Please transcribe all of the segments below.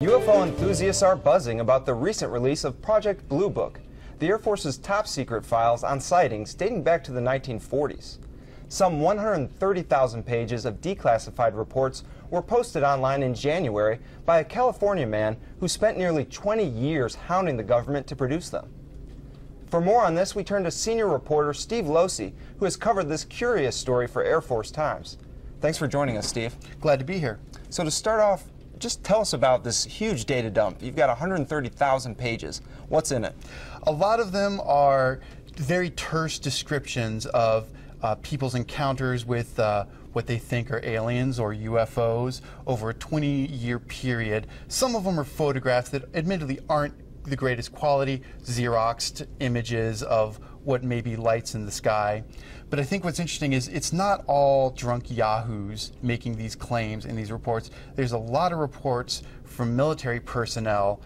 UFO enthusiasts are buzzing about the recent release of Project Blue Book, the Air Force's top-secret files on sightings dating back to the 1940s. Some 130,000 pages of declassified reports were posted online in January by a California man who spent nearly 20 years hounding the government to produce them. For more on this, we turn to senior reporter Steve Losey, who has covered this curious story for Air Force Times. Thanks for joining us, Steve. Glad to be here. So to start off, just tell us about this huge data dump. You've got 130,000 pages. What's in it? A lot of them are very terse descriptions of people's encounters with what they think are aliens or UFOs over a 20-year period. Some of them are photographs that admittedly aren't the greatest quality, Xeroxed images of what may be lights in the sky. But I think what's interesting is it's not all drunk yahoos making these claims in these reports. There's a lot of reports from military personnel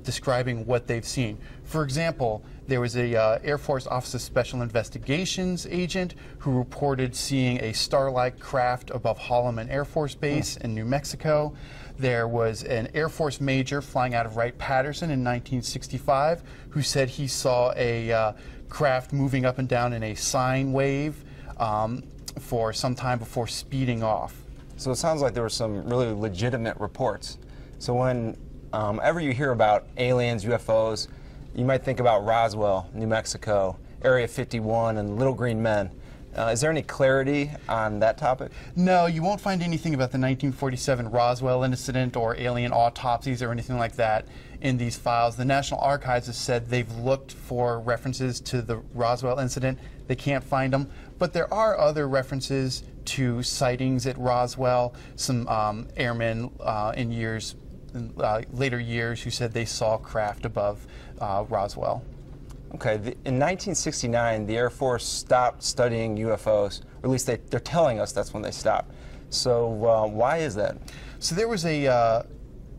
describing what they've seen. For example, there was a Air Force Office of Special Investigations agent who reported seeing a star-like craft above Holloman Air Force Base in New Mexico. There was an Air Force major flying out of Wright-Patterson in 1965 who said he saw a craft moving up and down in a sine wave for some time before speeding off. So it sounds like there were some really legitimate reports. So whenever you hear about aliens, UFOs, you might think about Roswell, New Mexico, Area 51, and Little Green Men. Is there any clarity on that topic? No, you won't find anything about the 1947 Roswell incident or alien autopsies or anything like that in these files. The National Archives has said they've looked for references to the Roswell incident. They can't find them. But there are other references to sightings at Roswell. Some airmen in later years who said they saw craft above Roswell. Okay, in 1969, the Air Force stopped studying UFOs, or at least they're telling us that's when they stopped. So why is that? So there was a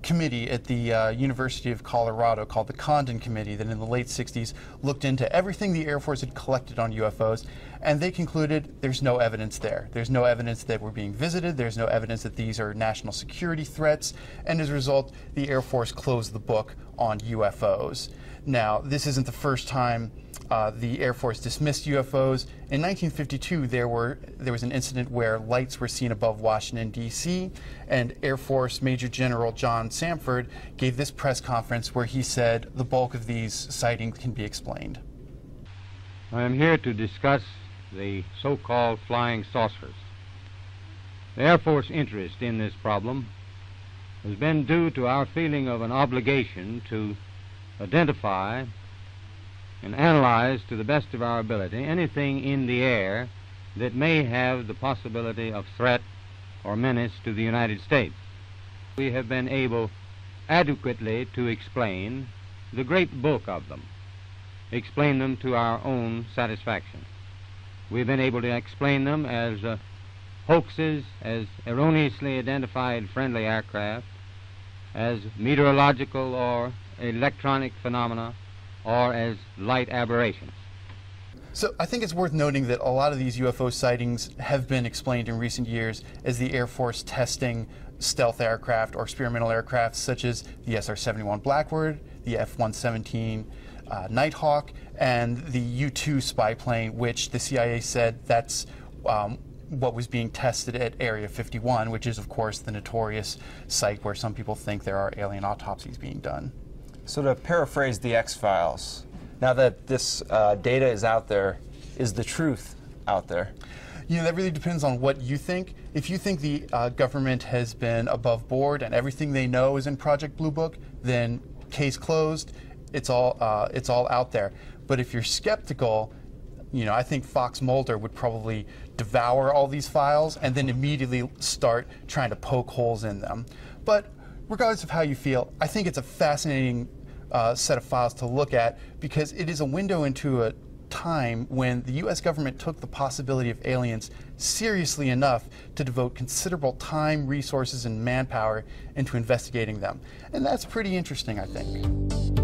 committee at the University of Colorado called the Condon Committee that in the late 60s looked into everything the Air Force had collected on UFOs, and they concluded there's no evidence there. There's no evidence that we're being visited, there's no evidence that these are national security threats, and as a result, the Air Force closed the book on UFOs. Now, this isn't the first time the Air Force dismissed UFOs. In 1952, there was an incident where lights were seen above Washington, D.C., and Air Force Major General John Samford gave this press conference where he said the bulk of these sightings can be explained. I am here to discuss the so-called flying saucers. The Air Force interest in this problem has been due to our feeling of an obligation to identify and analyze to the best of our ability anything in the air that may have the possibility of threat or menace to the United States. We have been able adequately to explain the great bulk of them, explain them to our own satisfaction. We've been able to explain them as hoaxes, as erroneously identified friendly aircraft, as meteorological or electronic phenomena, or as light aberrations. So I think it's worth noting that a lot of these UFO sightings have been explained in recent years as the Air Force testing stealth aircraft or experimental aircraft such as the SR-71 Blackbird, the F-117 Nighthawk, and the U-2 spy plane, which the CIA said that's what was being tested at Area 51, which is, of course, the notorious site where some people think there are alien autopsies being done. So to paraphrase the X-Files, now that this data is out there, is the truth out there? You know, that really depends on what you think. If you think the government has been above board and everything they know is in Project Blue Book, then case closed, it's all out there. But if you're skeptical, you know, I think Fox Mulder would probably devour all these files and then immediately start trying to poke holes in them. But regardless of how you feel, I think it's a fascinating set of files to look at because it is a window into a time when the U.S. government took the possibility of aliens seriously enough to devote considerable time, resources, and manpower into investigating them. And that's pretty interesting, I think.